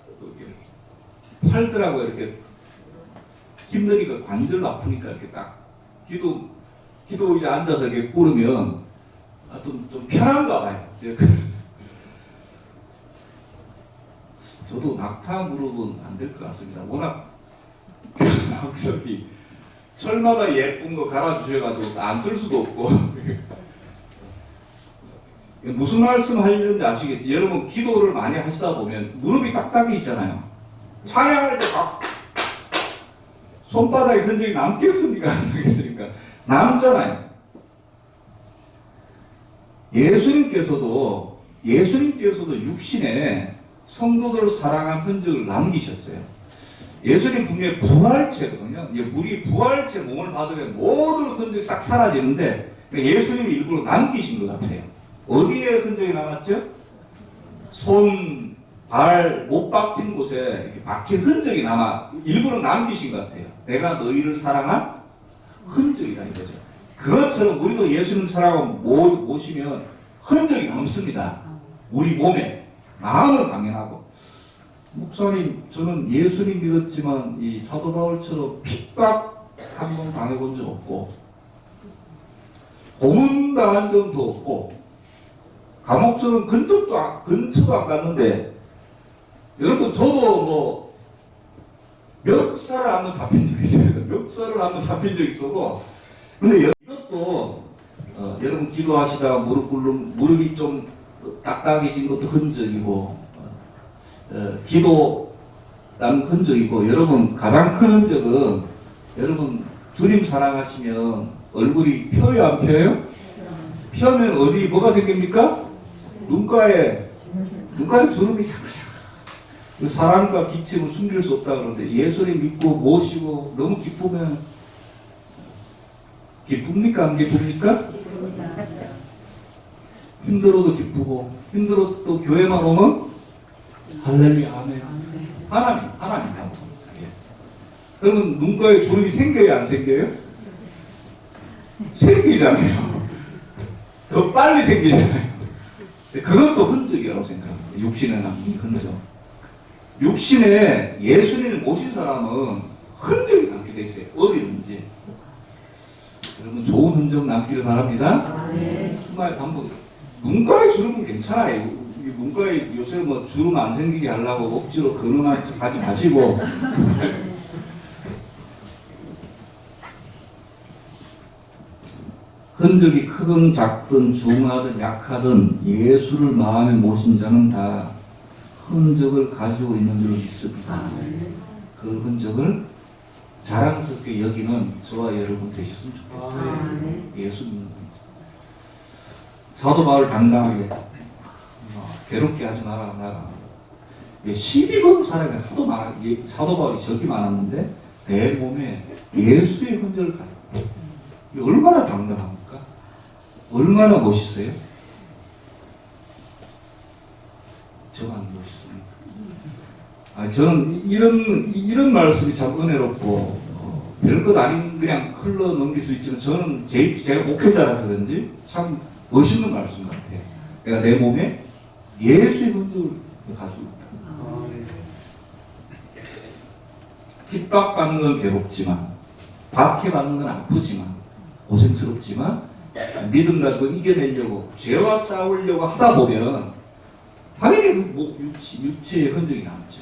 Speaker 2: 팔더라고요. 이렇게 힘드니까 관절 아프니까 이렇게 딱 기도 의자 앉아서 이렇게 꾸르면 좀 편한가 봐요. 저도 낙타 무릎은 안 될 것 같습니다. 워낙 학습이 철마다 예쁜 거 갈아주셔가지고 안 쓸 수도 없고. 무슨 말씀 하려는지 아시겠지? 여러분 기도를 많이 하시다 보면 무릎이 딱딱해지잖아요. 찬양할 때 손바닥에 흔적이 남겠습니까? 안 남겠습니까? 남잖아요. 예수님께서도 육신에 성도들을 사랑한 흔적을 남기셨어요. 예수님 분명히 부활체거든요. 우리 부활체 몸을 받으면 모든 흔적이 싹 사라지는데 예수님이 일부러 남기신 것 같아요. 어디에 흔적이 남았죠? 손, 발, 못 박힌 곳에 이렇게 박힌 흔적이 남아 일부러 남기신 것 같아요. 내가 너희를 사랑한 흔적이다 이거죠. 그것처럼 우리도 예수님 사랑하고 모시면 흔적이 남습니다. 우리 몸에. 마음은 당연하고. 목사님, 저는 예수님 믿었지만 이 사도 바울처럼 핍박 한 번 당해본 적 없고 고문당한 적도 없고 감옥처럼 근처도 안 갔는데 여러분 저도 뭐 멱살을 한번 잡힌 적이 있어요. 멱살을 한번 잡힌 적이 있어도 근데 이것도 여러분 기도하시다가 무릎이 좀 딱딱해진 것도 흔적이고 기도 남 흔적이고 여러분 가장 큰 흔적은 여러분 주님 사랑하시면 얼굴이 펴요 안 펴요? 펴면 어디 뭐가 생깁니까? 눈가에 주름이 자글자글. 사랑과 기침을 숨길 수 없다 그러는데 예수님 믿고 모시고 너무 기쁘면 기쁩니까 안 기쁩니까? 힘들어도 기쁘고 힘들어도 교회만 오면 할렐루야 아멘. 하나님. 그러면 눈가에 주름이 생겨요 안 생겨요? 생기잖아요. 더 빨리 생기잖아요. 그것도 흔적이라고 생각합니다. 육신에 남긴 흔적. 육신에 예수님을 모신 사람은 흔적이 남게 돼 있어요. 어디든지. 여러분 좋은 흔적 남기를 바랍니다. 정말 반복. 눈가에 주름은 괜찮아요. 눈가에 요새 뭐 주름 안 생기게 하려고 억지로 근원하지 마시고. 흔적이 크든 작든 중하든 약하든 예수를 마음에 모신 자는 다 흔적을 가지고 있는 줄 믿습니다. 그 흔적을 자랑스럽게 여기는 저와 여러분 되셨으면 좋겠어요. 예수 믿는 흔적. 사도 바울 당당하게 괴롭게 하지 마라. 시비 건 사람이 하도 많아. 사도 바울이 적이 많았는데 내 몸에 예수의 흔적을 가지고 얼마나 당당합니까? 얼마나 멋있어요? 저만 멋있습니다. 저는 이런 말씀이 참 은혜롭고 별것 아닌 그냥 흘러 넘길 수 있지만 저는 제가 목회자라서 그런지 참 멋있는 말씀 같아요. 내가 내 몸에 예수의 흔적을 가지고 있다. 핍박받는 건 괴롭지만, 박해받는 건 아프지만, 고생스럽지만, 믿음 가지고 이겨내려고, 죄와 싸우려고 하다 보면 당연히 뭐 육체의 흔적이 남죠.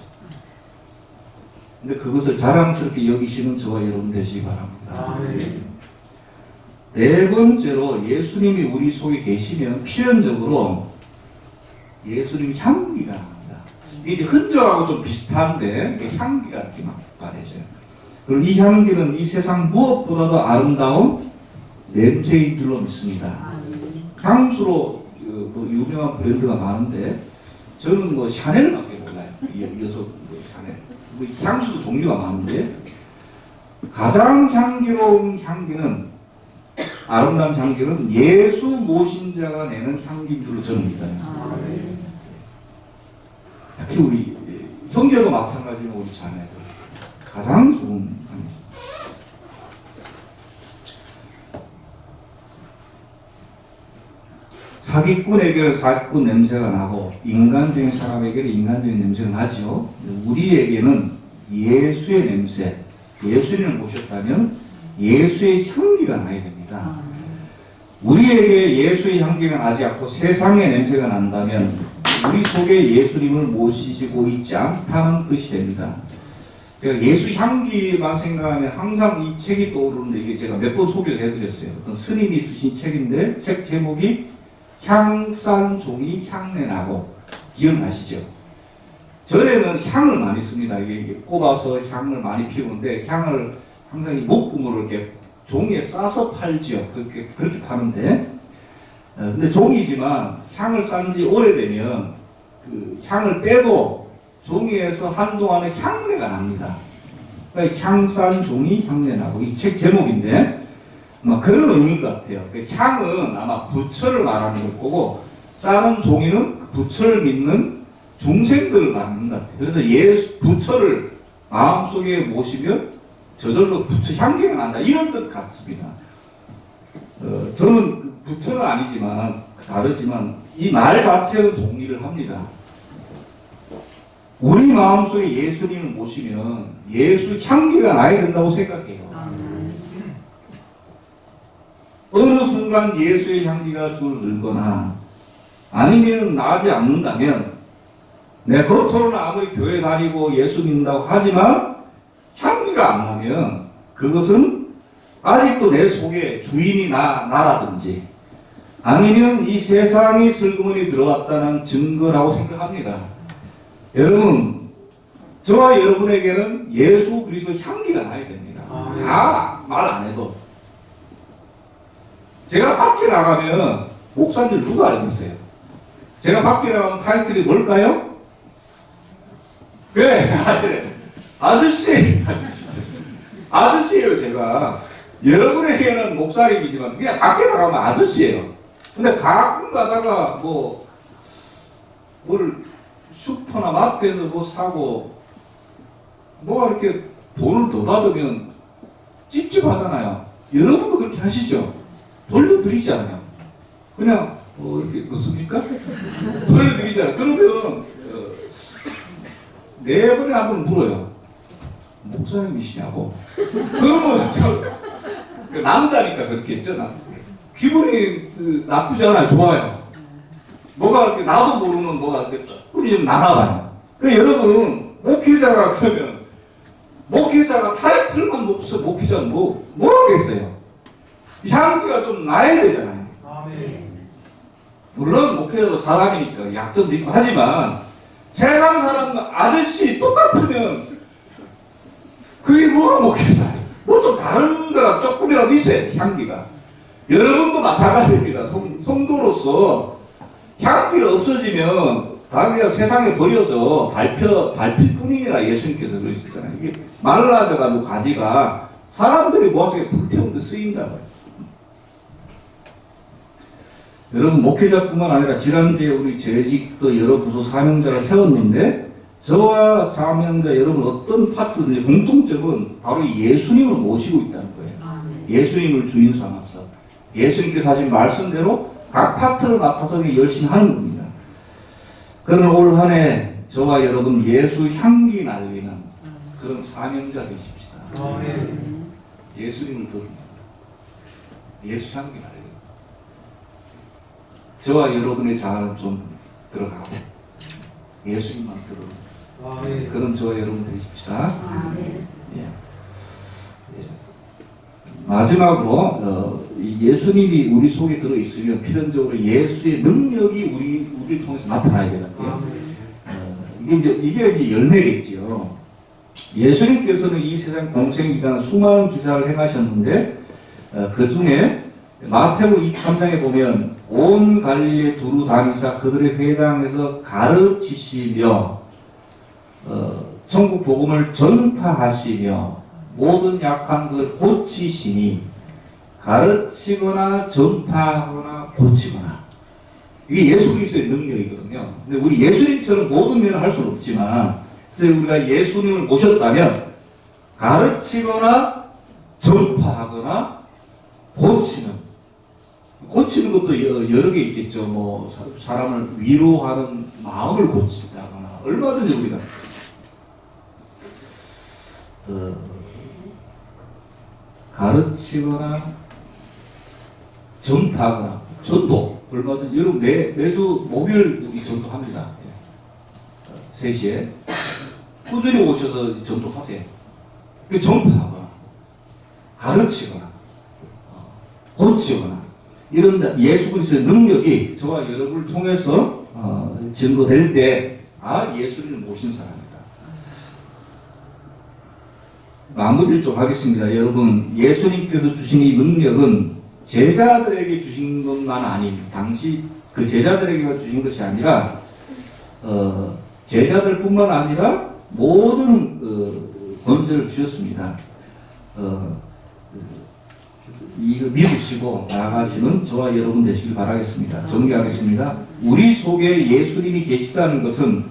Speaker 2: 근데 그것을 자랑스럽게 여기시는 저와 여러분 되시기 바랍니다. 네 번째로 예수님이 우리 속에 계시면 필연적으로 예수님 향기가 납니다. 이게 흔적하고 좀 비슷한데 이게 향기가 이렇게 막 바래져요. 그리고 이 향기는 이 세상 무엇보다도 아름다운 냄새인 줄로 믿습니다. 향수로 뭐 유명한 브랜드가 많은데 저는 뭐 샤넬밖에 몰라요. 이어서 샤넬. 뭐 향수도 종류가 많은데 가장 향기로운 향기는 아름다운 향기는 예수 모신 자가 내는 향기인 줄로 저는 믿어요. 특히 우리 형제도 마찬가지로 우리 자매들 가장 좋은 향기. 사기꾼에게는 사기꾼 냄새가 나고 인간적인 사람에게는 인간적인 냄새가 나죠. 우리에게는 예수의 냄새, 예수님을 모셨다면 예수의 향기가 나야 됩니다. 우리에게 예수의 향기가 나지 않고 세상의 냄새가 난다면 우리 속에 예수님을 모시고 있지 않다는 뜻이 됩니다. 제가 예수 향기만 생각하면 항상 이 책이 떠오르는데 이게 제가 몇 번 소개를 해드렸어요. 어떤 스님이 쓰신 책인데 책 제목이 향산 종이 향내나고 기억나시죠? 전에는 향을 많이 씁니다. 이게 꼽아서 향을 많이 피우는데 향을 항상 이 목구멍을 이렇게 종이에 싸서 팔지요. 그렇게 파는데 근데 종이지만 향을 싼 지 오래되면 그 향을 빼도 종이에서 한동안에 향내가 납니다. 그러니까 향산 종이 향내나고 이 책 제목인데 그런 의미인 것 같아요. 향은 아마 부처를 말하는 걸 거고 싸는 종이는 부처를 믿는 중생들을 말하는 것 같아요. 그래서 부처를 마음속에 모시면 저절로 부처 향기가 난다 이런 뜻 같습니다. 저는 부처는 아니지만 다르지만 이 말 자체는 동의를 합니다. 우리 마음속에 예수님을 모시면 예수 향기가 나야 된다고 생각해요. 어느 순간 예수의 향기가 줄어들거나 아니면 나지 않는다면 내 겉으로는 아무리 교회 다니고 예수 믿는다고 하지만 향기가 안 나면 그것은 아직도 내 속에 주인이 나라든지 아니면 이 세상이 슬그머니 들어왔다는 증거라고 생각합니다. 여러분, 저와 여러분에게는 예수 그리스도의 향기가 나야 됩니다. 말 안 해도. 제가 밖에 나가면 목사님 누가 알겠어요? 제가 밖에 나가면 타이틀이 뭘까요? 그래, 아저씨. 아저씨예요, 제가. 여러분에게는 목사님이지만 그냥 밖에 나가면 아저씨예요. 근데 가끔 가다가 뭘 슈퍼나 마트에서 뭐 사고 뭐가 이렇게 돈을 더 받으면 찝찝하잖아요. 여러분도 그렇게 하시죠? 돌려드리잖아요. 그냥 이렇게 넣습니까? 돌려드리잖아요. 그러면 네 번에 한 번 물어요. 목사님이시냐고. 그러면 남자니까 그렇겠죠. 기분이 나쁘지 않아요. 좋아요. 뭐가 이렇게 나도 모르는 뭐가 이렇게 조금 좀 나가봐요. 그래 여러분 목회자가 그러면 목회자가 타이틀만 높여서 목회자는 뭐 하겠어요? 향기가 좀 나야 되잖아요. 물론 목회자도 사람이니까 약점도 있고 하지만 세상 사람은 아저씨 똑같으면 그게 뭐가 목회자예요? 뭐 좀 다른 거랑 조금이라도 있어요. 향기가. 여러분도 마찬가지입니다. 성도로서 향기가 없어지면 다음에 세상에 버려서 밟힐 뿐이라 예수님께서 그러셨잖아요. 이게 말라져가지고 가지가 사람들이 모아서 불태운 데 쓰인다고요. 여러분 목회자뿐만 아니라 지난주에 우리 재직도 여러 부서 사명자를 세웠는데 저와 사명자 여러분 어떤 파트든지 공통점은 바로 예수님을 모시고 있다는 거예요. 예수님을 주인 삼아서 예수님께서 하신 말씀대로 각 파트를 맡아서 열심히 하는 겁니다. 그러나 올 한 해 저와 여러분 예수 향기 날리는 그런 사명자 되십시다. 예수님을 들으면 예수 향기 나요. 저와 여러분의 자아는 좀 들어가고 예수님만 들으면 그런 저와 여러분 되십시다. 예. 예. 마지막으로 이 예수님이 우리 속에 들어있으면 필연적으로 예수의 능력이 우리를 통해서 나타나야 되는데요. 이게 이제 열매겠지요. 예수님께서는 이 세상 공생기간 수많은 기사를 행하셨는데 그 중에 마태복음 23장에 보면 온 갈릴리에 두루 다니사 그들의 회당에서 가르치시며 천국 복음을 전파하시며 모든 약한 것을 고치시니 가르치거나 전파하거나 고치거나 이게 예수 그리스도의 능력이거든요. 근데 우리 예수님처럼 모든 면을 할 수는 없지만 그래서 우리가 예수님을 모셨다면 가르치거나 전파하거나 고치는 것도 여러 개 있겠죠. 뭐 사람을 위로하는 마음을 고친다거나 얼마든지 우리가 가르치거나 전파하거나 전도 얼마든지 여러분 매주 목요일 우리 전도합니다. 3시에 꾸준히 오셔서 전도하세요. 전파하거나 가르치거나 고치거나 이런 예수 그리스도의 능력이 저와 여러분을 통해서 증거될 때 예수를 모신 사람이다. 마무리를 좀 하겠습니다. 여러분 예수님께서 주신 이 능력은 제자들에게 주신 것만 아닙니다. 당시 그 제자들에게만 주신 것이 아니라 제자들뿐만 아니라 모든 권세를 주셨습니다. 이거 믿으시고 나아가시는 저와 여러분 되시길 바라겠습니다. 정리하겠습니다. 우리 속에 예수님이 계시다는 것은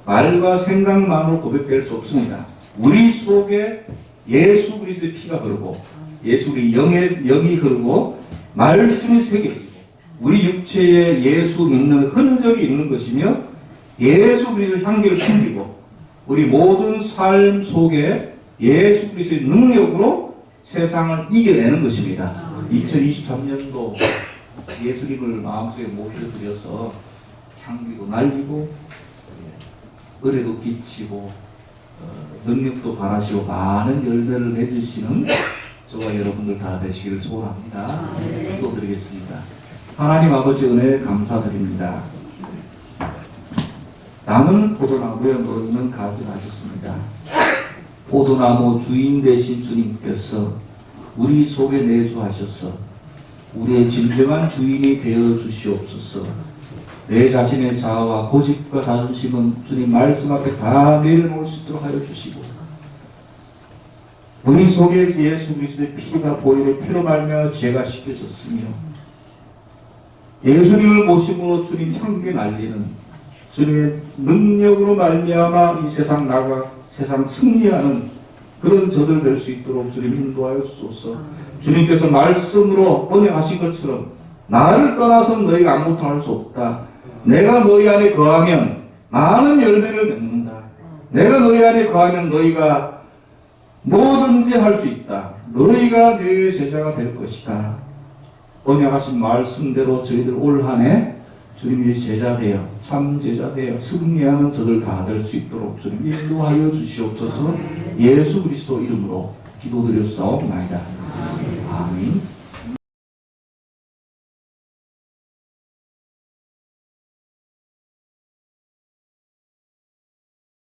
Speaker 2: 말과 생각만으로 고백될 수 없습니다. 우리 속에 예수 그리스도의 피가 흐르고 예수 그리스도의 영이 흐르고 말씀이 새겨지고 우리 육체에 예수 믿는 흔적이 있는 것이며 예수 그리스도의 향기를 풍기고 우리 모든 삶 속에 예수 그리스도의 능력으로 세상을 이겨내는 것입니다. 2023년도 예수님을 마음속에 모셔드려서 향기도 날리고 은혜도 끼치고 능력도 바라시고 많은 열매를 맺으시는 저와 여러분들 다 되시기를 소원합니다. 기도드리겠습니다. 하나님 아버지 은혜 감사드립니다. 나는 포도나무에 너희는 가지 마셨습니다. 포도나무 주인 되신 주님께서 우리 속에 내주하셔서 우리의 진정한 주인이 되어 주시옵소서. 내 자신의 자아와 고집과 자존심은 주님 말씀 앞에 다 내려놓을 수 있도록 하여 주시고 우리 속에 예수 그리스도의 피가 보이는 피로 말미암아 죄가 씻겨졌으며 예수님을 모심으로 주님 향기 날리는 주님의 능력으로 말미암아 이 세상 세상 승리하는 그런 저들 될 수 있도록 주님 인도하여 주소서. 주님께서 말씀으로 언약하신 것처럼 나를 떠나서는 너희가 아무것도 할 수 없다. 내가 너희 안에 거하면 많은 열매를 맺는다. 내가 너희 안에 거하면 너희가 뭐든지 할 수 있다. 너희가 내 제자가 될 것이다. 언약하신 말씀대로 저희들 올 한 해 주님의 제자 되어 참 제자 되어 승리하는 저들 다 될 수 있도록 주님 인도하여 주시옵소서. 예수 그리스도 이름으로 기도드렸사옵나이다. 아멘.